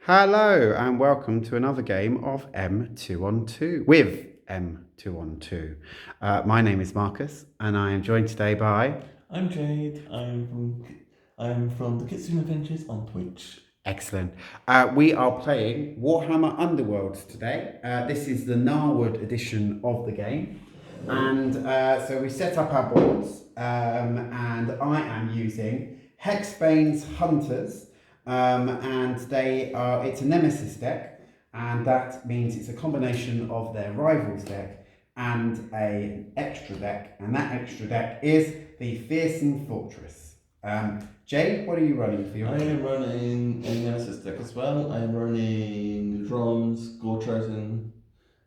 Hello and welcome to another game of M2-on-2 with M2-on-2. My name is Marcus and I am joined today by... I'm Jade. I'm from the Kitsune Adventures on Twitch. Excellent. We are playing Warhammer Underworlds today. This is the Narwood edition of the game. And so we set up our boards and I am using Hexbane's Hunters. And it's a Nemesis deck, and that means it's a combination of their Rivals deck and an extra deck, and that extra deck is the Fearsome Fortress. Jade, what are you running for your deck? I am running a Nemesis deck as well. I am running Dromms, Gorechosen,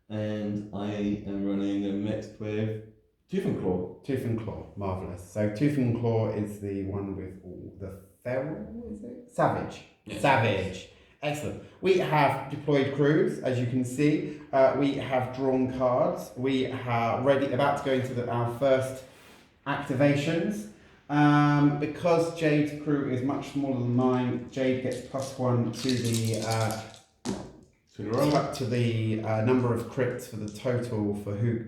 and I am running a mixed with Tooth and Claw. Tooth and Claw, marvellous. So Tooth and Claw is the one with all the feral, is it? Savage. Yes. Savage. Excellent. We have deployed crews, as you can see. We have drawn cards. We are about to go into our first activations. Because Jade's crew is much smaller than mine, Jade gets +1 to the number of crits for the total for who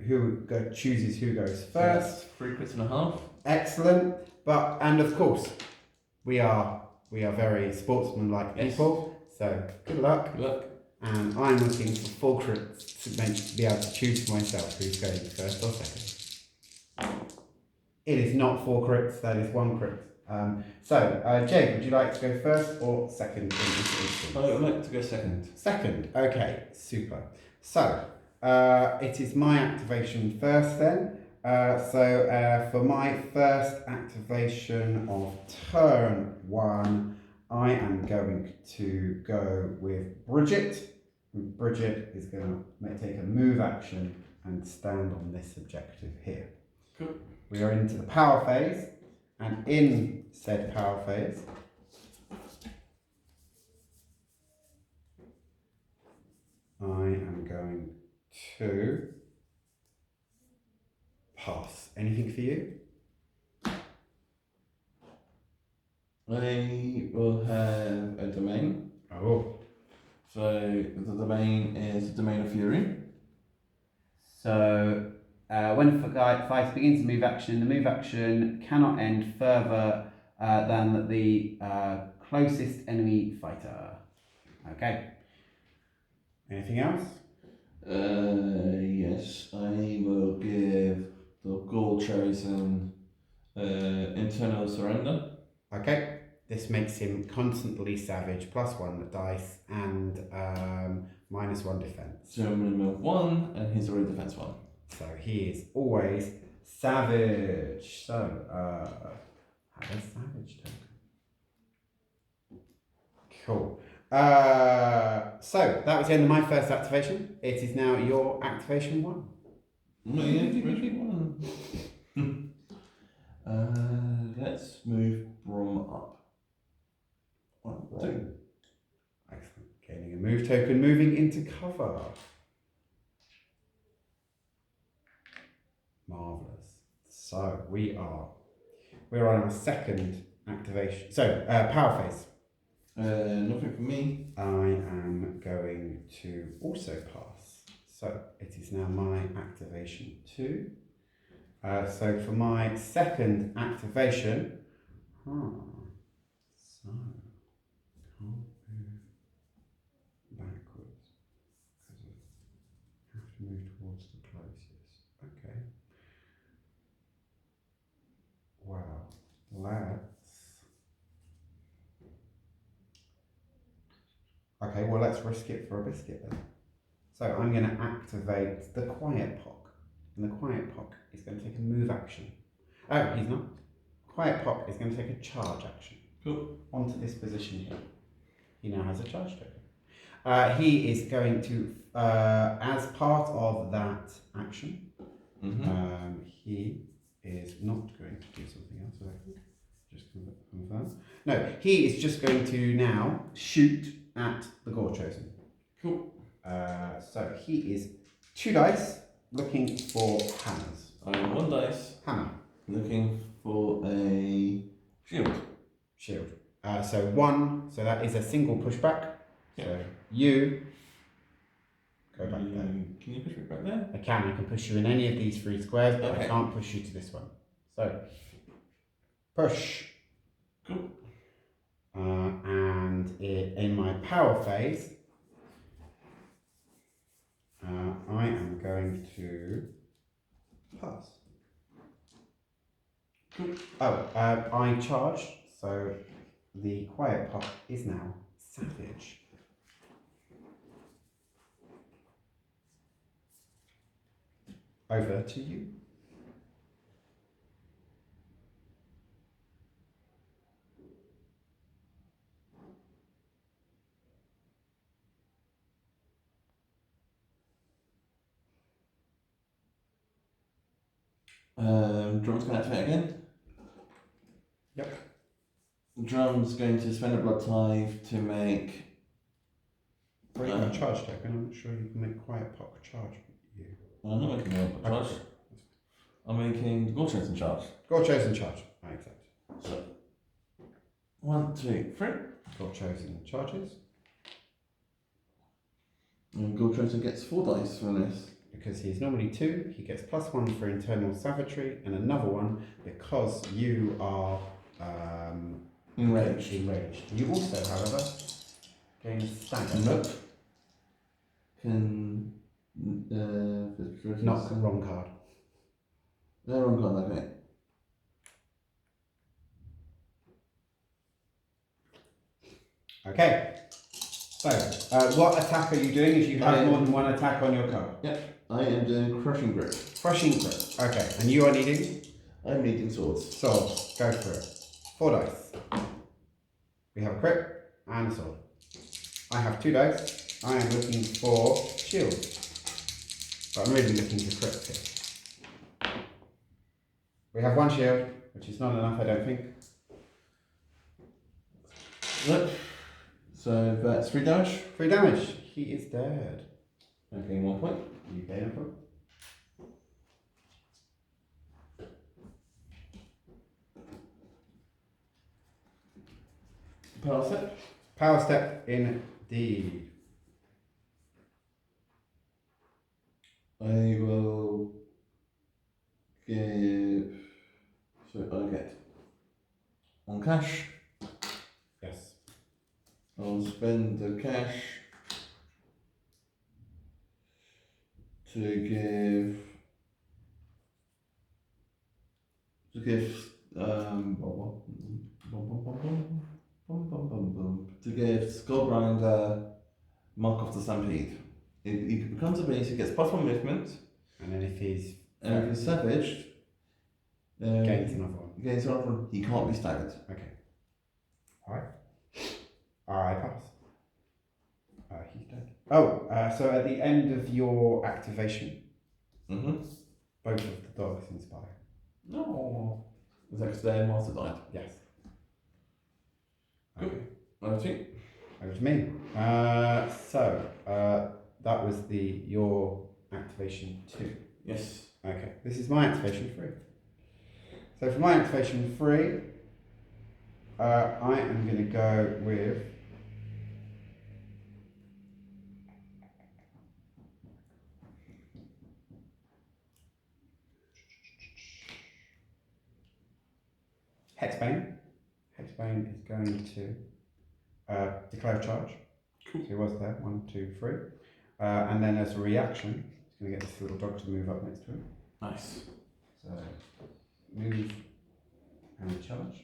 chooses who goes first. 3 crits and a half. Excellent. And of course, we are very sportsmanlike people. So good luck. Good luck. And I'm looking for 4 crits to be able to choose for myself who's going first or second. It is not 4 crits. That is 1 crit. Jade, would you like to go first or second in this instance? I would like to go second. Second, okay, super. So, it is my activation first then. For my first activation of turn 1, I am going to go with Brigid. Brigid is going to take a move action and stand on this objective here. Cool. We are into the power phase. And in said power phase, I am going to pass. Anything for you? I will have a domain. Oh. So the domain is the Domain of Fury. So when a fight begins a move action, the move action cannot end further than the closest enemy fighter. Okay. Anything else? Yes, I will give the Gorechosen internal surrender. Okay. This makes him constantly savage, +1 dice, and -1 defense. So minimum of 1, and he's already defense 1. So he is always savage. So, have a savage token. Cool. So, that was the end of my first activation. It is now your activation 1. My activation 1. Let's move Dromm up. 1, 2. Excellent. Gaining a move token, moving into cover. Marvellous. So we're on our second activation. So power phase. Nothing for me. I am going to also pass. So it is now my activation 2. So for my second activation, so can't move backwards because I have to move towards the closest. Okay. Wow, okay, well, let's risk it for a biscuit then. So I'm going to activate the Quiet Pock. And the Quiet Pock is going to take a move action. Oh, he's not. Quiet Pock is going to take a charge action. Cool. Onto this position here. He now has a charge token. He is going to, as part of that action, he is not going to do something else. So I can just confirm. No, he is just going to now shoot at the Gorechosen. Cool. So he is 2 dice looking for hammers. I am 1 dice. Hammer. Looking for a shield. Shield. So 1. So that is a single pushback. So you go back there. Can you push me back there? I can push you in any of these 3 squares, but Okay. I can't push you to this one. So, push. Cool. And in my power phase, I am going to pass. Cool. Oh, I charged, so the quiet pot is now savage. Over to you. Drum's going to activate again. Yep. Drum's going to spend a blood tithe to make. Or you got a charge token, I'm not sure you can make quiet pot charge you. I'm not making a charge. I'm making Gorechosen charge. Gorechosen charge, I accept. So 1, 2, 3. Gorechosen charges. And Gorechosen gets 4 dice from this. Because he is normally 2, he gets +1 for internal savagery and another one because you are Enraged. You also, however, gain a stagger. Nope. Can. Knock, wrong card. Wrong card, okay. Okay. So, what attack are you doing? If you have more than one attack on your card? Yep. I am doing Crushing Grip. Crushing grip. Okay. And you are needing? I'm needing swords. Sword. Go for it. 4 dice. We have a crit and a sword. I have 2 dice. I am looking for shield. But I'm really looking for crit here. We have 1 shield, which is not enough, I don't think. Look. So that's 3 damage. 3 damage. He is dead. I gain 1 point. You gain a point. Power step. Power step indeed. I will give. So I get 1 cash. Yes. I'll spend the cash to give Skullgrinder Mark of the Stampede. If he becomes a beast, he gets +1 movement, And then if he's and if he's savaged, gains another one. gains another one. He can't be staggered. Okay. Alright. I pass. He's dead. Oh, so at the end of your activation, both of the dogs inspire. No. Is that because their master died? Yes. Cool. Okay. Okay. Over to me. That was your activation 2. Yes. Okay, this is my activation 3. So for my activation 3, I am going to go with Hexbane. Hexbane is going to declare a charge. Cool. So he was there, 1, 2, 3. And then as a reaction, he's going to get this little dog to move up next to him. Nice. So move and charge.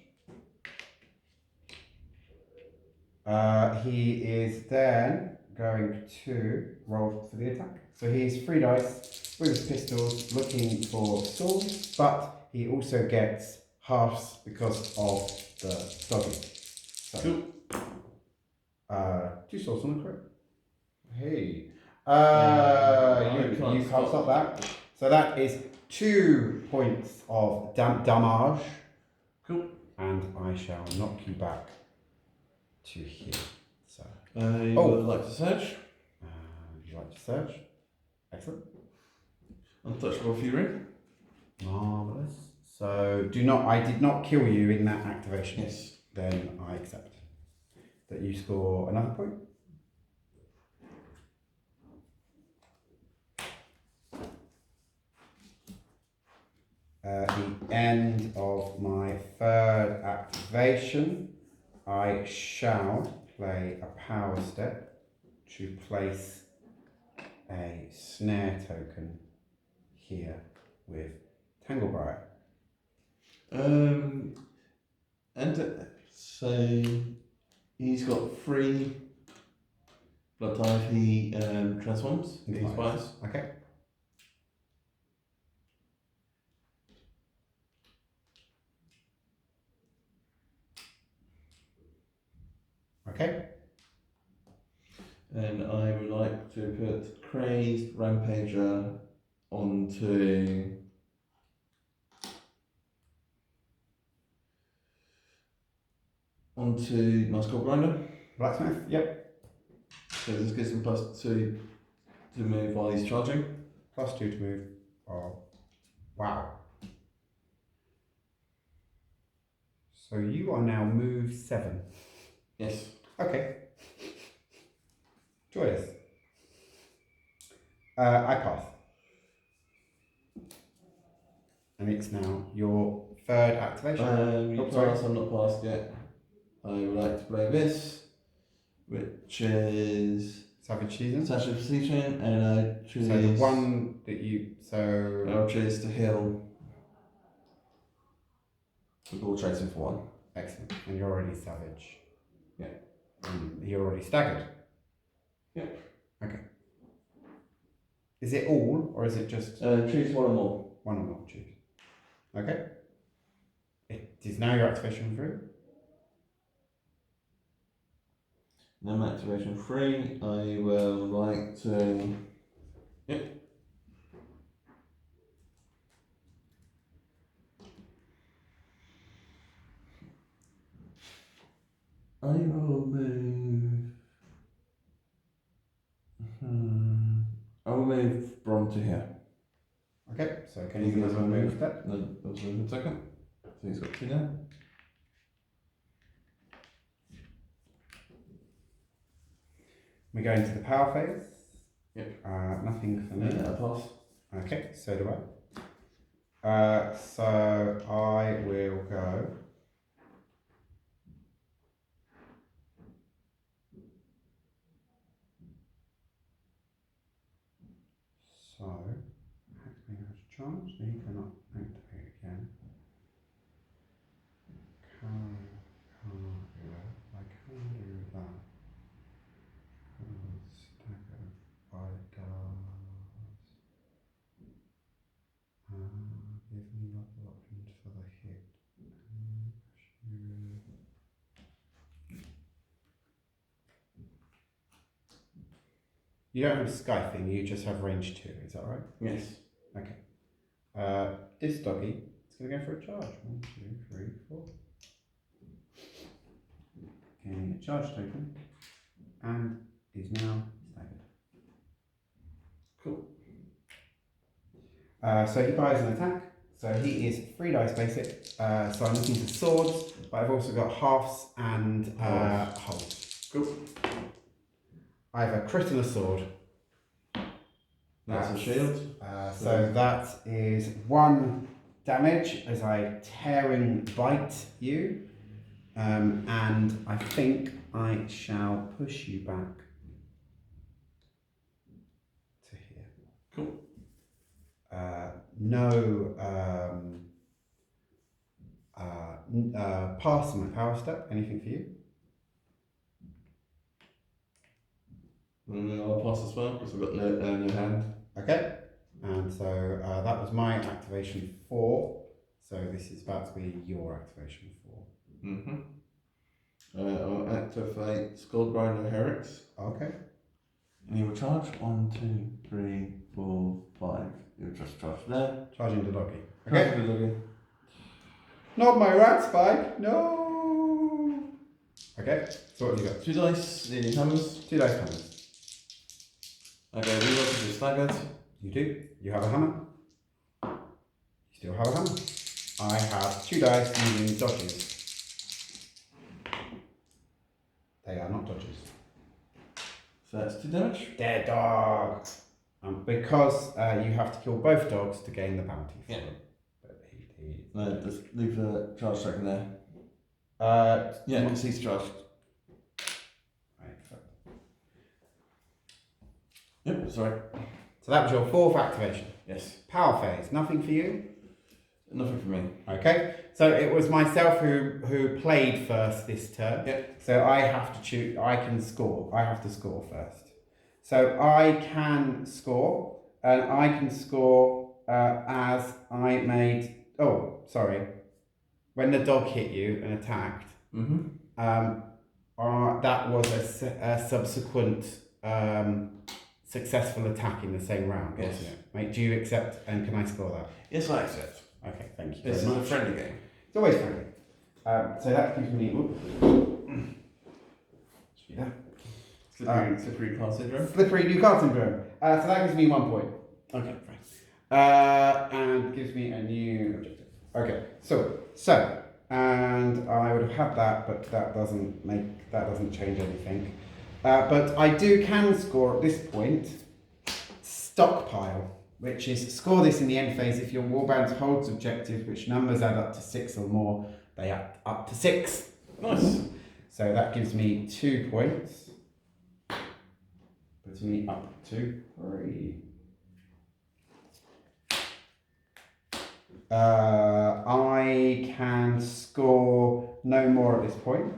He is then going to roll for the attack. So he's 3 dice with his pistols looking for swords, but he also gets halves because of the doggy. So, Cool. 2 swords on the crit. Hey. You You can't can't stop that. So that is 2 points of damage. Cool. And I shall knock you back to here. So, You would like to search? you like to search? Excellent. Untouchable Fury? Marvellous. So, I did not kill you in that activation. Yes. Then I accept that you score another point. the end of my third activation, I shall play a power step to place a snare token here with Tanglebriar. And so he's got 3 blood type. He transforms. He expires. Okay. Okay. And I would like to put Crazed Rampager onto my Skull Grinder. Blacksmith. Yep. So this gives him +2 to move while he's charging. +2 to move. Oh, wow. So you are now move 7. Yes. Okay. Joyous. I pass. And it's now your third activation. You pass, I'm not passed yet. I would like to play this, which is Savage Season. Savage Season, and I choose. So the one that you. So. I'll choose to heal the Gorechosen for 1. Excellent. And you're already Savage. Yeah. You're already staggered. Yeah. Okay. Is it all, or is it just. Choose 1 or more. 1 or more, choose. Okay. It is now your activation through. Now activation 3, I will like to. Yep. I will move. I will move Dromm to here. Okay, so can you give us a move step? No, let's move in a second. So he's got 2 now. We go into the power phase. Yep. Nothing for me. I pass. Okay, so do I. So I will go. So, Hexbane has charged, so he cannot activate again. I can do that. Staggered by does. Give me other options for the hit. You don't have Sky thing, you just have range 2, is that right? Yes. Okay. This doggy is going to go for a charge. 1, 2, 3, 4. Gaining a charge token. And is now staggered. Cool. So he buys an attack. So he is 3 dice basic. So I'm looking for swords, but I've also got halves and hulls. Cool. I have a crit and a sword. That's a shield. So that is 1 damage as I tearing bite you. And I think I shall push you back to here. Cool. Pass my power step. Anything for you? I'll pass as well because I've got no hand. Okay. And so that was my activation 4. So this is about to be your activation 4. I'll activate Skull Grinder Herax. Okay. And he will charge 1, 2, 3, 4, 5. He'll just charge there. Charging the doggy. Okay. Okay. Not my rat spike. No. Okay. So what have you got? 2 dice, needing hammers. 2 dice hammers. Okay, we got to be staggered. You do. You have a hammer. You still have a hammer. I have 2 dice using dodges. They are not dodges. So that's 2 damage. Dead dog. Because you have to kill both dogs to gain the bounty. Yeah. But he No, just leave the charge token there. Yeah, because he's charged. Right. Yep, sorry. So that was your 4th activation. Yes. Power phase, nothing for you? Nothing for me. Okay, so it was myself who played first this turn. Yep. So I have to choose, I can score. I have to score first. So I can score, and I can score as I made, oh, sorry. When the dog hit you and attacked, that was a subsequent successful attack in the same round, Yes. wasn't it? Mate, do you accept, and can I score that? Yes, I accept. Okay, thank you. This is a friendly game. It's always friendly. So that gives me. Slippery card syndrome. Slippery new card syndrome. So that gives me 1 point. Okay, fine. And gives me a new objective. Okay, so, and I would have had that, but that doesn't change anything. But I can score at this point stockpile, which is score this in the end phase if your warband holds objectives which numbers add up to 6 or more, they add up to 6. Nice. So that gives me 2 points. Puts me up to 3. I can score no more at this point.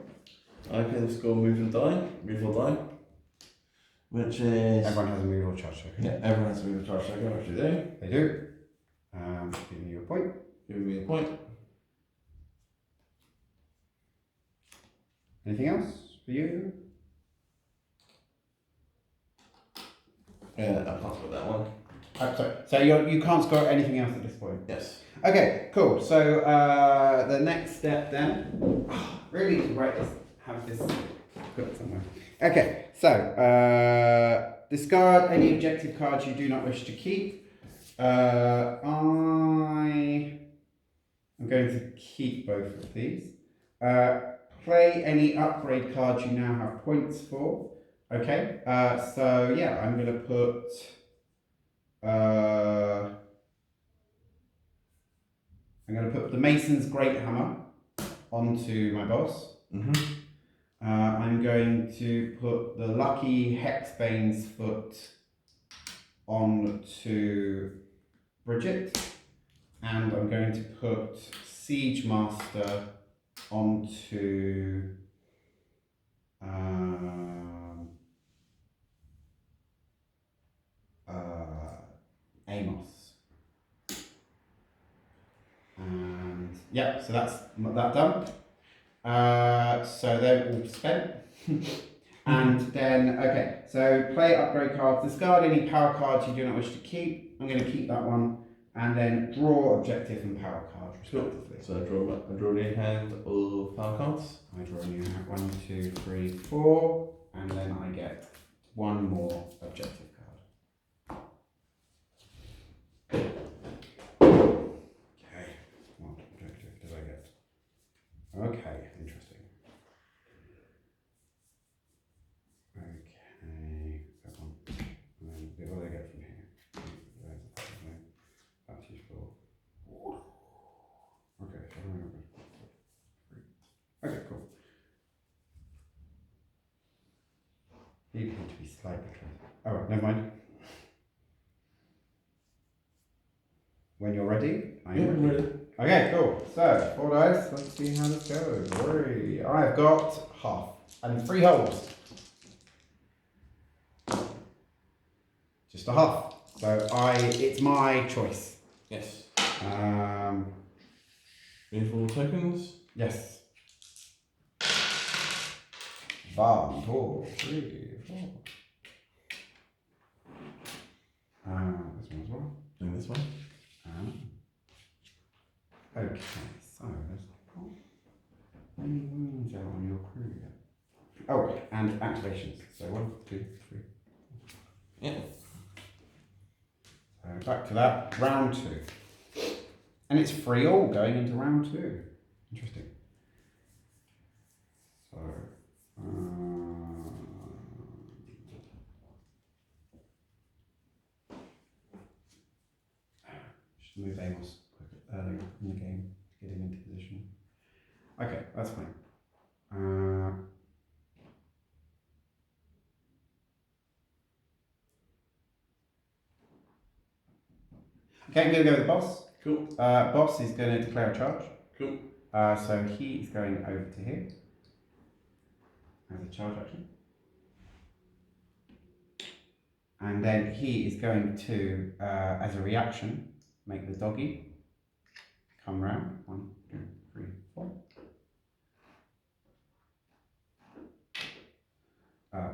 I can score move or die. Which is... Everyone has a move or charge token. Yeah, everyone has a move or charge token, which they do. They do. Giving you a point. Giving me a point. Anything else for you? Yeah, I can't score that one. Sorry. So you can't score anything else at this point? Yes. Okay, cool. So the next step then, really need to write this, have this put somewhere. Okay, so discard any objective cards you do not wish to keep. I am going to keep both of these. Play any upgrade cards you now have points for. Okay, so yeah, I'm going to put the Mason's Great Hammer onto my boss. I'm going to put the Lucky Hexbane's Foot onto Brigid, and I'm going to put Siege Master onto Aemos. And yeah, so that's that done. So they're all spent. And then, okay, so play upgrade cards, discard any power cards you do not wish to keep. I'm going to keep that one. And then draw objective and power card, respectively. So I draw the hand of power cards. I draw a new hand, 1, 2, 3, 4, and then I get one more objective card. Okay, what objective did I get? Okay, interesting. Okay, that one. And then what do I get from here? That's useful. Okay, okay, cool. You need to be slightly closer. Oh, right, never mind. When you're ready, I'm ready. Okay, cool. So, 4 dice. Let's see how this goes. 3. I've got half and 3 holes. Just a half. So it's my choice. Yes. Beautiful tokens. Yes. 1, 2, 3, 4. This one as well. And this one. Okay, so there's not many wounds out on your crew yet. Oh, and activations. So 1, 2, 3. Yeah. So back to that. Round 2. And it's free all going into round 2. Interesting. So, should move Aemos quicker earlier in the game. that's fine. Uh, okay, I'm going to go with the boss. Cool. Boss is going to declare a charge. Cool. So he is going over to here as a charge action. And then he is going to, as a reaction, make the doggy come round. 1, 2, 3, 4.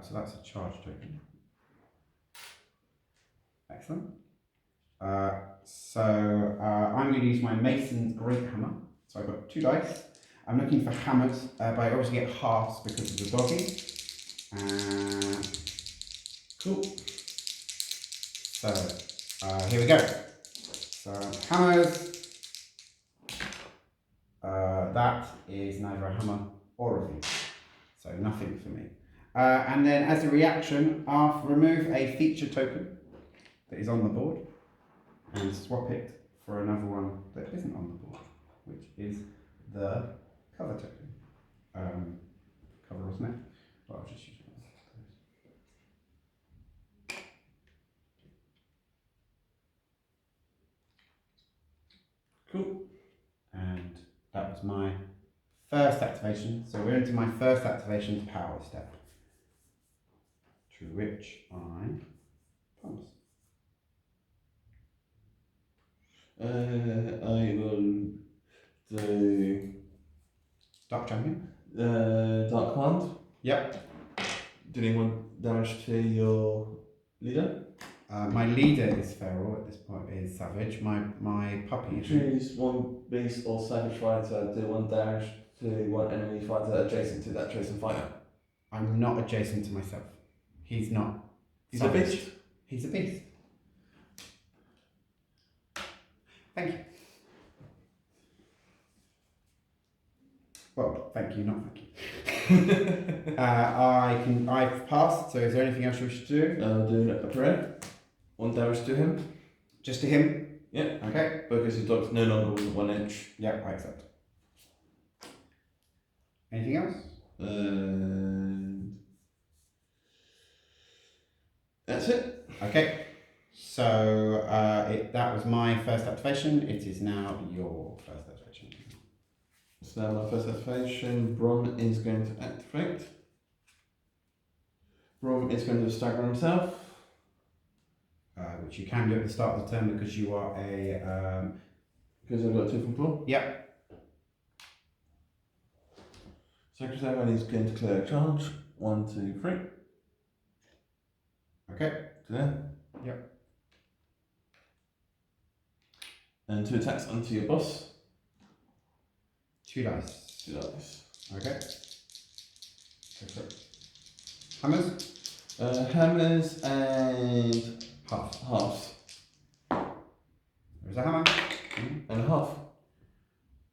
So that's a charge token. Excellent. I'm going to use my Mason's Great Hammer. So I've got 2 dice. I'm looking for hammers, but I obviously get halves because of the doggy. Cool. So here we go. So hammers. That is neither a hammer or a feat. So nothing for me. And then as a reaction, I'll remove a feature token that is on the board and swap it for another one that isn't on the board, which is the cover token. Cover, wasn't it? Well, I'll just use one. Cool. And that was my first activation. So we're into my first activation power step, to which I promise. I will do Dark Champion. Dark Command. Yep. Doing 1 damage to your leader. My leader is feral at this point, is savage. My puppy is. Choose 1 beast or savage fighter, do 1 damage to 1 enemy fighter adjacent to that chosen fighter. I'm not adjacent to myself. He's not. He's savage. a beast. He's a beast. Thank you. Well, thank you, not thank you. I've passed, so is there anything else we should do? I'll do a parade. 1 damage to him. Just to him? Yeah. Okay. Because his dog's no longer within 1 inch. Yeah, I accept. Anything else? That's it. Okay. So that was my first activation. It is now your first activation. So now my first activation, Dromm is going to activate. Dromm is going to stagger himself. Which you can do at the start of the turn because you are a... Because I've got 2 from 4. Yep. Secretary, and he's going to clear a charge. 1, 2, 3. Okay. To there. Yep. And 2 attacks onto your boss. 2 dice. 2 dice. Okay. Go for it. Hammers? Hammers and Halves. halves. There's a hammer. And a half.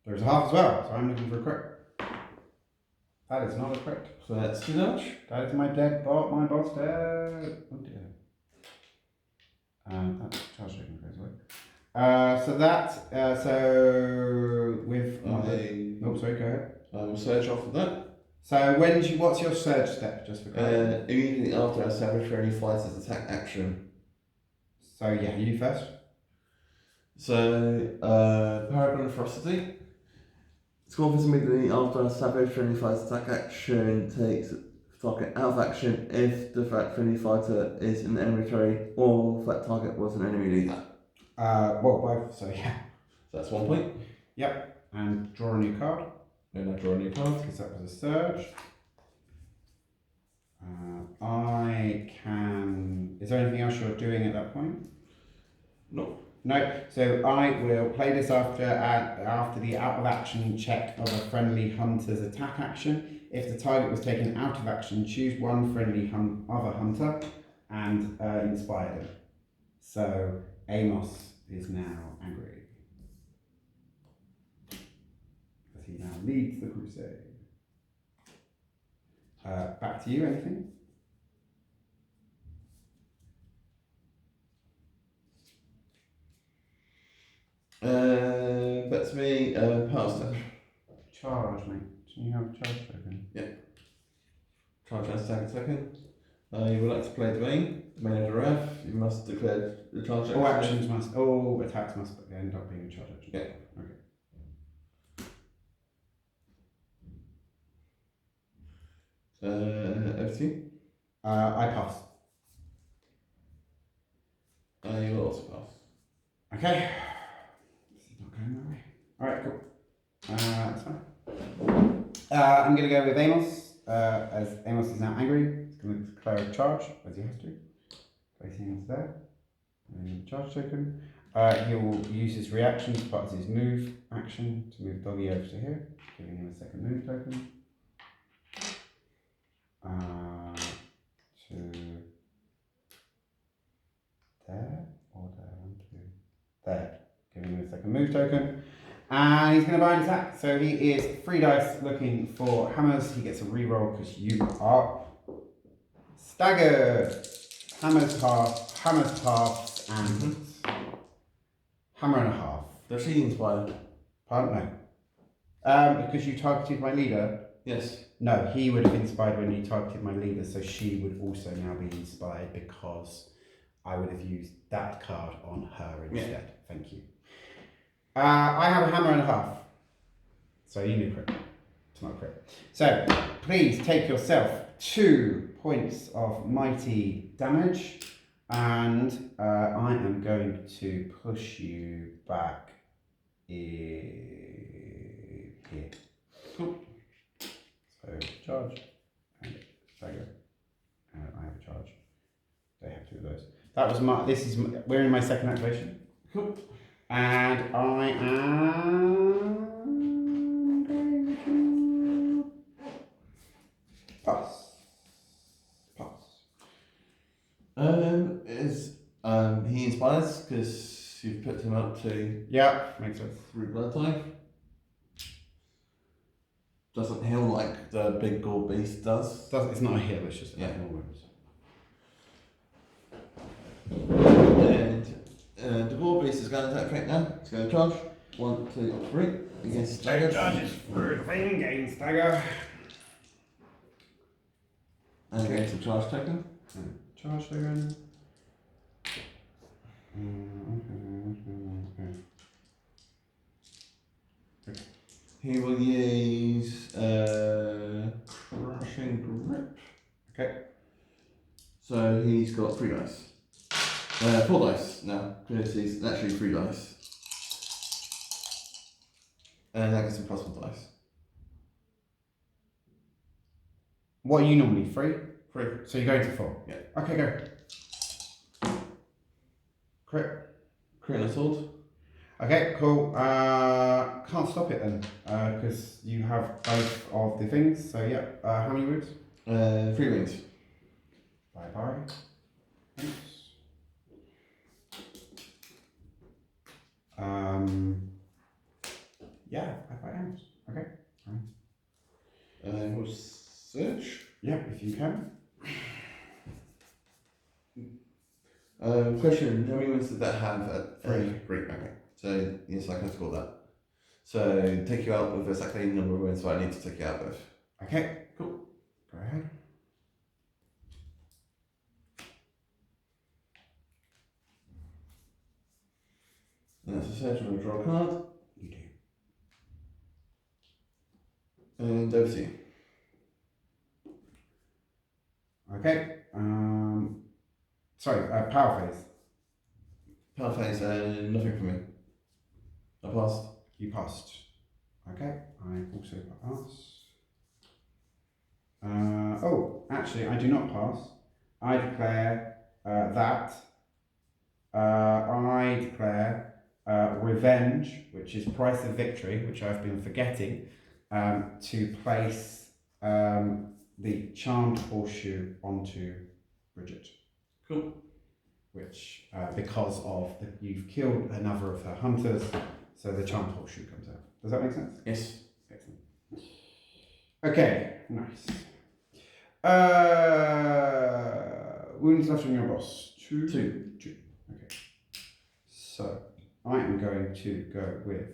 There's a half as well, so I'm looking for a crit. That is not a crit. So that's 2 damage. That is my dead bot, my boss dead. Oh dear. That charge taken goes away. So with oh sorry, go ahead. I will surge off of that. So what's your surge step, just for clarity? Immediately after a savage friendly fighter's attack action. So yeah, you first. So Paragon of Ferocity. Scorpius immediately after a savage friendly fighter's attack action takes target out of action if the friendly fighter is in enemy territory or if that target was an enemy leader. Well, both. So yeah. So that's 1 point. Yep. And draw a new card. Then I draw a new card. Because that was a surge. I can. Is there anything else you're doing at that point? No. No. So I will play this after the out of action check of a friendly hunter's attack action. If the target was taken out of action, choose 1 friendly other hunter and inspire them. So Aemos is now angry because he now leads the crusade. Back to you. Anything? That's me. Past. Charge, mate. You have a charge token. Charge and staggered token. You would like to play Domain of the Wrath. You must declare the charge All action. actions must, all attacks must end up being a charge action. Yeah. Okay. Over to you. I pass. You will also pass. Okay. This is not going that way. Alright, cool. That's fine. I'm going to go with Aemos. As Aemos is now angry, he's going to declare a charge, as he has to. Placing it there. And charge token. He will use his reaction as part of his move action to move Doggy over to here, giving him a second move token. To there, or there, 1, 2, there, giving him a second move token. And he's going to buy an attack. So he is 3 dice looking for hammers. He gets a reroll because you are staggered. Hammers half, and hammer and a half. Does she inspire? Pardon? No. Because you targeted my leader. Yes. No, he would have inspired when you targeted my leader, so she would also now be inspired because I would have used that card on her instead. Yeah. Thank you. I have a hammer and a half. So you knew crit. It's not crit. So please take yourself 2 points of mighty damage, and I am going to push you back here. Cool. So charge and stagger. I have a charge. They have 2 of those. That was my. We're in my second activation. Cool. And I am going to pass. He inspires because you've put him up to. Yeah, makes sense. 3 blood type. Doesn't heal like the big gore beast does. It's not a heal, it's just more wounds. And the gore beast is going to attack right now. It's going to charge. 1, 2, 3 against stagger. Charges for the thing, gain stagger. And against the charge token. Charge token. Okay. He will use crushing grip. Okay. So he's got 3 dice. 4 dice now, because he's actually 3 dice. And that gives him +1 dice. What are you normally? 3? 3. So you're going to 4? Yeah. Okay, go. Crit. Crit and a sword. Okay, cool. Can't stop it then, because you have both of the things. So yeah, how many wounds? 3 rings. Bye bye. Thanks. Yeah, bye bye. Okay. We'll search. Yeah, if you can. Question: how many wounds did that have at 3? 3. Okay. So yes, I can score that. So take you out with exactly the number of wounds I need to take you out with. Okay, cool. Go ahead. And that's a search. I'm going to draw a card. You do. And over to you. Okay. Sorry, power phase. Power phase, nothing for me. I passed. You passed. Okay, I also pass. Oh, actually, I do not pass. I declare that. I declare revenge, which is price of victory, which I've been forgetting, to place the charmed horseshoe onto Brigid. Cool. Which, because of you've killed another of her hunters, so the charmed horseshoe comes out. Does that make sense? Yes. Excellent. Okay, nice. Wounds left on your boss. 2. 2. Okay. So I am going to go with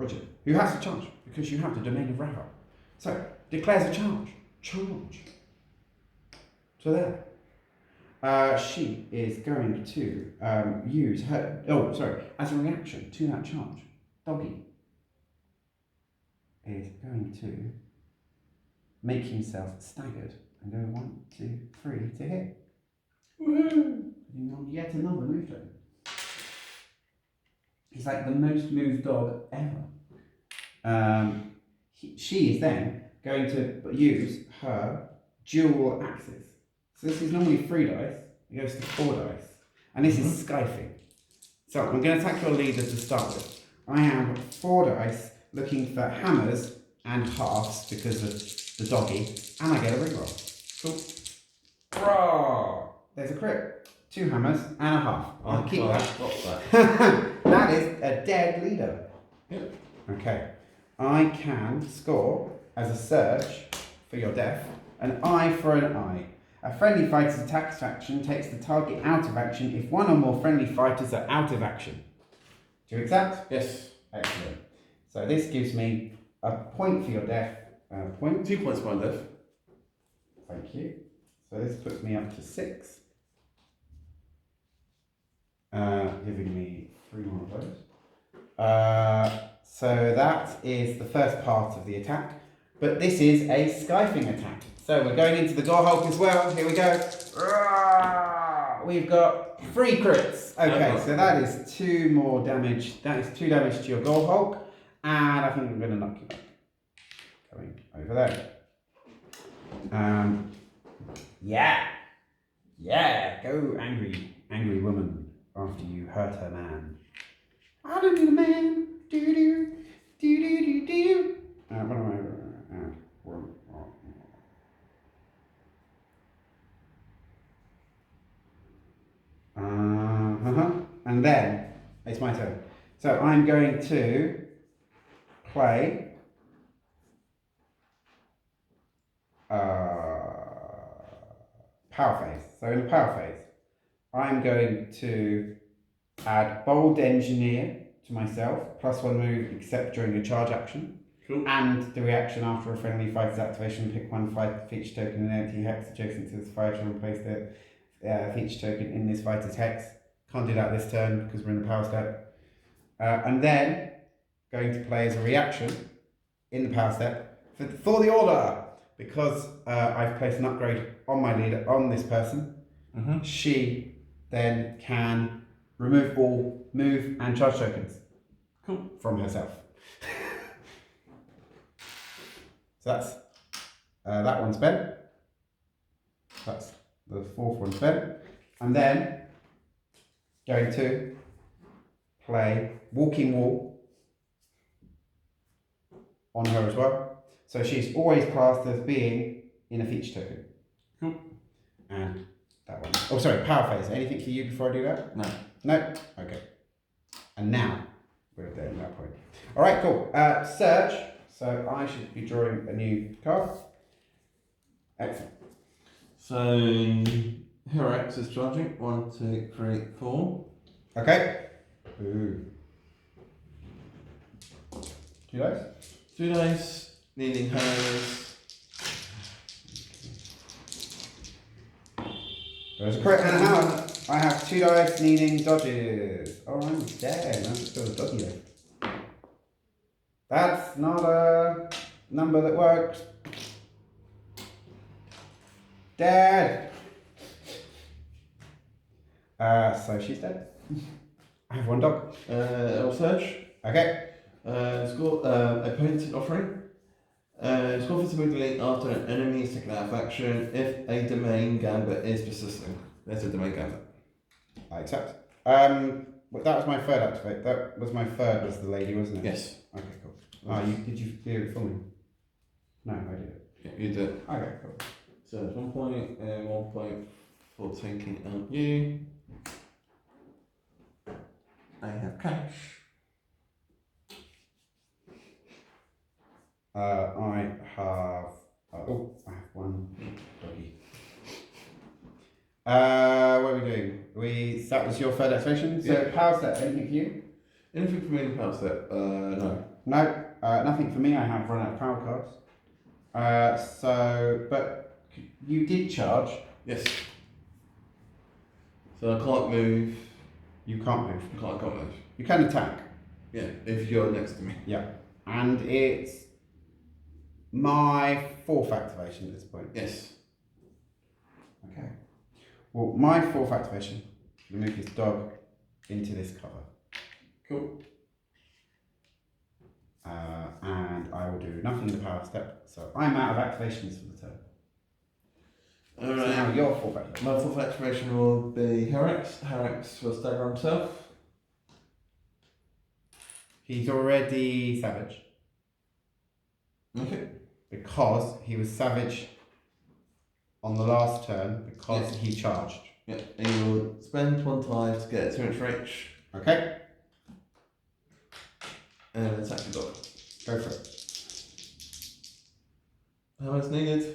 Brigid, who has to charge because you have the domain of Rafa. So, declares a charge. Charge. So there. She is going to use her, as a reaction to that charge, Doggy is going to make himself staggered and go 1, 2, 3 to hit. Woohoo! Yet another move turn. He's like the most moved dog ever. She is then going to use her dual axes. So this is normally 3 dice, it goes to 4 dice. And this is skyfing. So I'm going to attack your leader to start with. I have 4 dice looking for hammers and halves because of the doggy, and I get a reroll. Cool. Raw! There's a crit. 2 hammers and a half. I'll keep that. That is a dead leader. Yep. Okay. I can score as a surge for your death, an eye for an eye. A friendly fighter's attack action takes the target out of action if 1 or more friendly fighters are out of action. Do you accept? Yes. Excellent. So this gives me a point for your death. Point. 2 points for my death. Thank you. So this puts me up to 6. Giving me 3 more of those. So that is the first part of the attack. But this is a skyfing attack. So we're going into the Gorehulk as well. Here we go. We've got 3 crits. Okay, so that is 2 more damage. That is 2 damage to your Gorehulk. And I think I'm going to knock you back. Coming over there. Yeah, go angry woman after you hurt her man. I don't need a man. Do. And then it's my turn. So I'm going to play power phase. So in the power phase, I'm going to add bold engineer to myself, +1 move except during a charge action. Cool. And the reaction after a friendly fighter's activation, pick 1 feature token in an empty hex adjacent to this fighter and place the feature token in this fighter's hex. Can't do that this turn because we're in the power step. And then going to play as a reaction in the power step for the order, because I've placed an upgrade on my leader, on this person. She then can remove all move and charge tokens from herself. So that's that one spent. That's the 4th one spent. And then going to play Walking Wall on her as well. So she's always classed as being in a feature token. Cool. And that one. Oh, sorry, power phase. Anything for you before I do that? No. No? Okay. And now we're there at that point. All right, cool. Search. So I should be drawing a new card. Excellent. So Herax is charging. 1, 2, 3, 4. Okay. Ooh. 2 dice. 2 dice, needing hammers. There's a crit and a hammer. I have 2 dice needing dodges. Oh, I'm dead. I'm just got a dodgy left. That's not a number that works. Dead. So she's dead. I have 1 dog. I'll search. Okay. Score opponent's offering. Score for delete after an enemy is taken out of action if a domain gambit is persisting. There's a domain gambit. I accept. That was my 3rd activate. That was my 3rd, was the lady, wasn't it? Yes. Okay, cool. Did you do it for me? No, I did it. Yeah, you did. Okay, cool. So it's 1 point and 1 point for taking out you. I have cash. I have 1 doggy. What are we doing? That was your 3rd activation. So Yeah. power step. Anything for you? Anything from me in the power step? No. No, nothing for me. I have run out of power cards. But you did charge. Yes. So I can't move. You can't move. I can't move. You can attack. Yeah, if you're next to me. Yeah. And it's my 4th activation at this point. Yes. Okay. Well, my 4th activation, to move this dog into this cover. Cool. And I will do nothing in the power step, so I'm out of activations for the turn. Alright. So now your 4th activation. My 4th activation will be Herax. Herax will stagger himself. He's already savage. Okay. Because he was savage on the last turn because he charged. Yeah, and you will spend 1 time to get a 2-inch reach Okay, and attack the dog. go for it. Hammer's needed.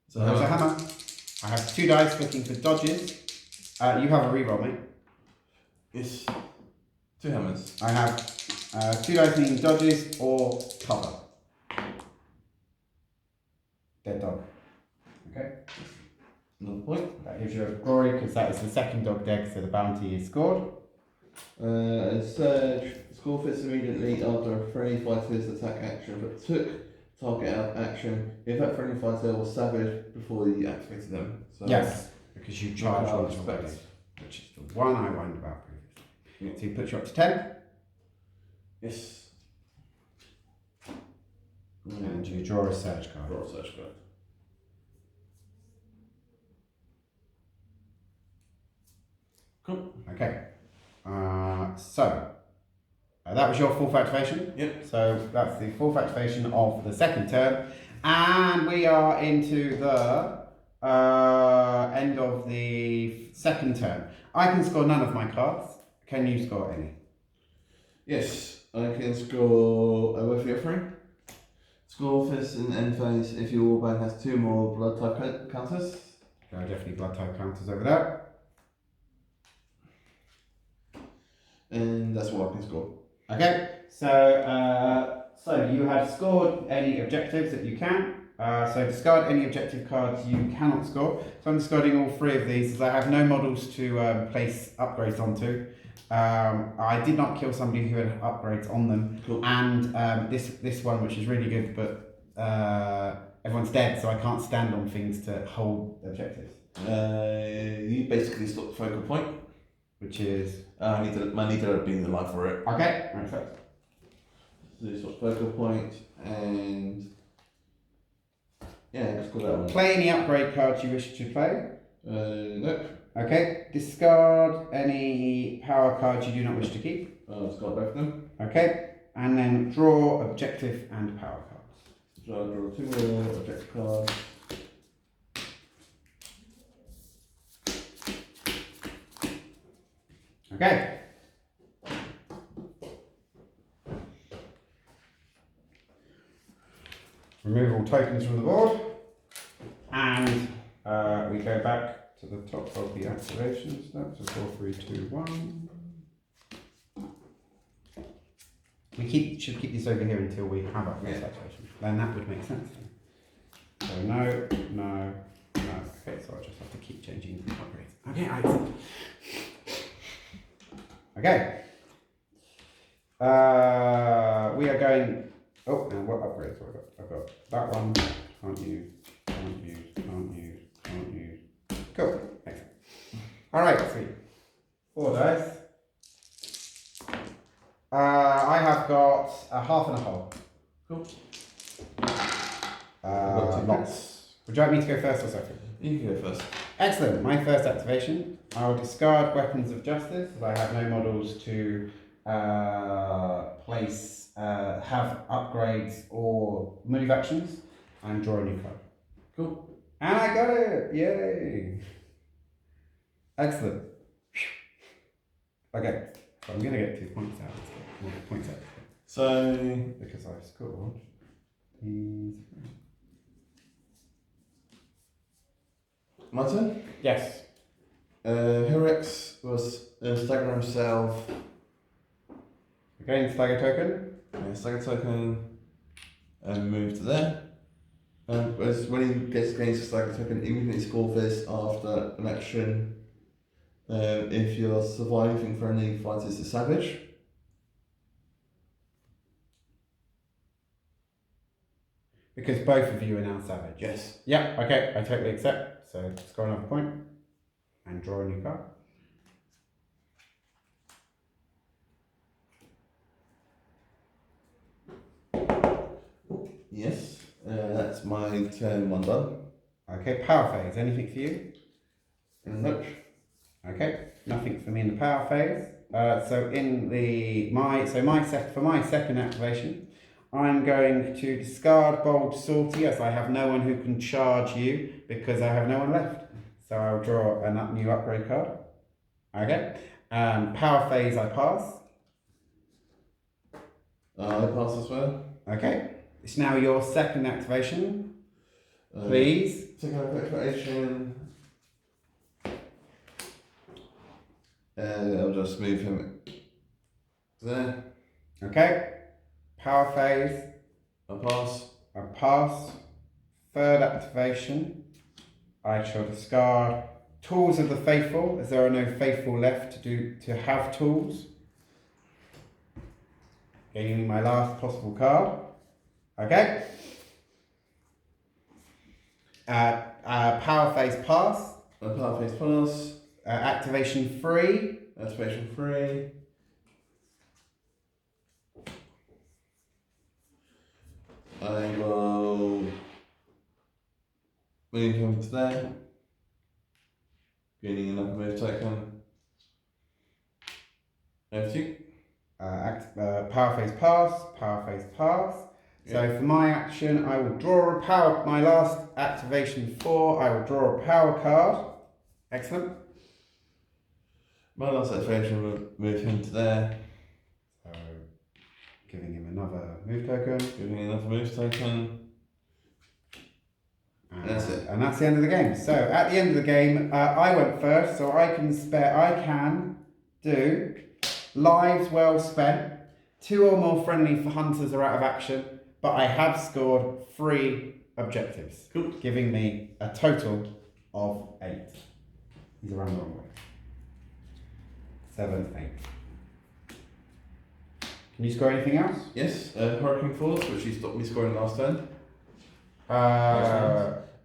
So There's a hammer. I have 2 dice looking for dodges. You have a reroll, mate. Yes. 2 hammers. I have 2 dice needing dodges or cover. Dead dog. Okay. Another point. That gives you a glory because that is the 2nd dog dead, so the bounty is scored. Surge. Score fits immediately after a friendly fighter's attack action, but took target out of action if that friendly fighter was savage before you activated them. So Yes, because you charge I'll once respect. already, which is the one I wondered about previously. Yeah. So he puts you up to 10, Yes. and you draw a surge card. Draw a search card. Cool. Okay. That was your 4th activation. Yep. So that's the 4th activation of the 2nd turn, and we are into the end of the 2nd turn. I can score none of my cards. Can you score any? Yes, I can score a worthy offering. Score fist in end phase if your warband has 2 more blood type counters. There are definitely blood type counters over there. And that's what I can score. Okay, so you have scored any objectives that you can. So discard any objective cards you cannot score. So I'm discarding all 3 of these as I have no models to place upgrades onto. I did not kill somebody who had upgrades on them. Cool. And this one, which is really good, but everyone's dead, so I can't stand on things to hold objectives. You basically stop the focal point. Which is I need to be in the line for it. okay. Right, so So you stop focal point and yeah, just go that one. play any upgrade cards you wish to play. Nope. Okay, discard any power cards you do not wish to keep. I'll discard both of them. Okay, and then draw objective and power cards. So I'll draw 2 more objective cards. Okay. Remove all tokens from the board, and we go back to the top of the activation step. So 4, 3, 2, 1. We should keep this over here until we have our first activation. Then that would make sense. So no. Okay, so I'll just have to keep changing the upgrades. Okay, excellent. Okay. We are going. Oh, and what upgrades have I got? I've got that one. Can't use. Cool. Excellent. All right, sweet. 4 dice. I have got a half and a whole. Cool. Lots. Would you like me to go first or second? You can go first. Excellent. My first activation. I will discard Weapons of Justice as I have no models to place, have upgrades or move actions, and draw a new card. Cool. And I got it! Yay! Excellent. Okay, so I'm going to get 2 points out. Well, points out. So Because I scored these. my turn. Yes. Herax was staggering himself. Again, stagger token. Stagger token, and move to there. Whereas when he gets against a stagger token, immediately score this after an action. If you're surviving for any fighters to savage. Because both of you are now savage. Yes. Yeah, okay, I totally accept. So score another point and draw a new card. Yes. That's my turn 1 done. Okay, power phase. Anything for you? Nope. Okay, nothing for me in the power phase. So in the for my second activation, I'm going to discard Bold Sortie as I have no one who can charge you because I have no one left. So I'll draw a new upgrade card. Okay. Power phase I pass. I pass as well. Okay. It's now your second activation. Please. Second activation. I'll just move him there. Okay. Power phase. I pass. I pass. Third activation. I shall discard Tools of the Faithful, as there are no faithful left to have tools. Gaining my last possible card. Okay. Power phase pass. Power phase pass. Activation free. Activation free. I will move him to there. Gaining another move token. Empty. Power phase pass. Power phase pass. So for my action, I will draw a power. My last activation 4. I will draw a power card. Excellent. My last activation will move him to there. So giving him another move token. Giving another move token. And that's it. And that's the end of the game. So at the end of the game, I went first, so I can do lives well spent. 2 or more friendly for hunters are out of action, but I have scored 3 objectives, Cool. giving me a total of 8. He's around the wrong way. 7, 8. Can you score anything else? Yes. Hurricane Force, which you stopped me scoring last turn.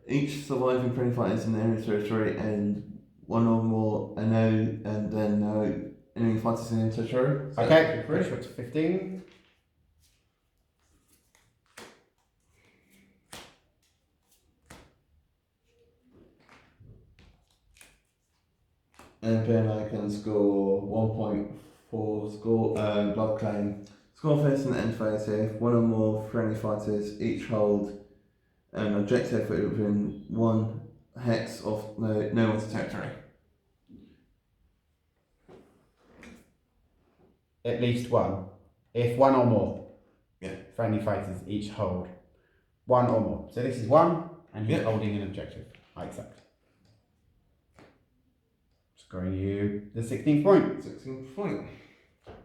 Each surviving friendly fighters in the enemy territory and 1 or more and then no enemy fighters in the enemy territory. So Okay, push up to 15. And then I can score 1.4 score blood claim. Score phase and end phase here. 1 or more friendly fighters each hold an objective within 1 hex of no one's territory. At least 1. If 1 or more. Yeah. Friendly fighters each hold 1 or more. So this is 1, and he's Yeah. holding an objective. I accept. Scoring you the 16th point. 16th point.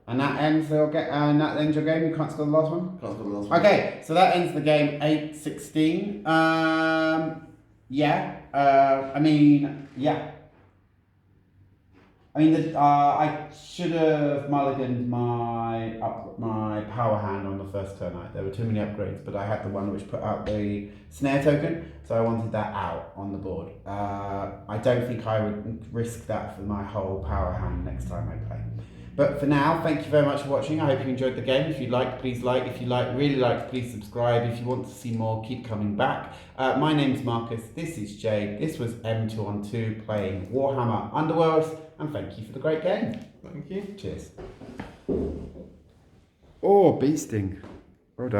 And that ends your game. You can't score the last one. Can't score the last one. Okay, so that ends the game 8-16. I should have mulliganed my power hand on the first turn. There were too many upgrades, but I had the one which put out the snare token, so I wanted that out on the board. I don't think I would risk that for my whole power hand next time I play. But for now, thank you very much for watching. I hope you enjoyed the game. If you liked, please like. If you really liked, please subscribe. If you want to see more, keep coming back. My name's Marcus. This is Jade. This was M2on2 playing Warhammer Underworlds. And thank you for the great game. Thank you. Cheers. Oh, beasting.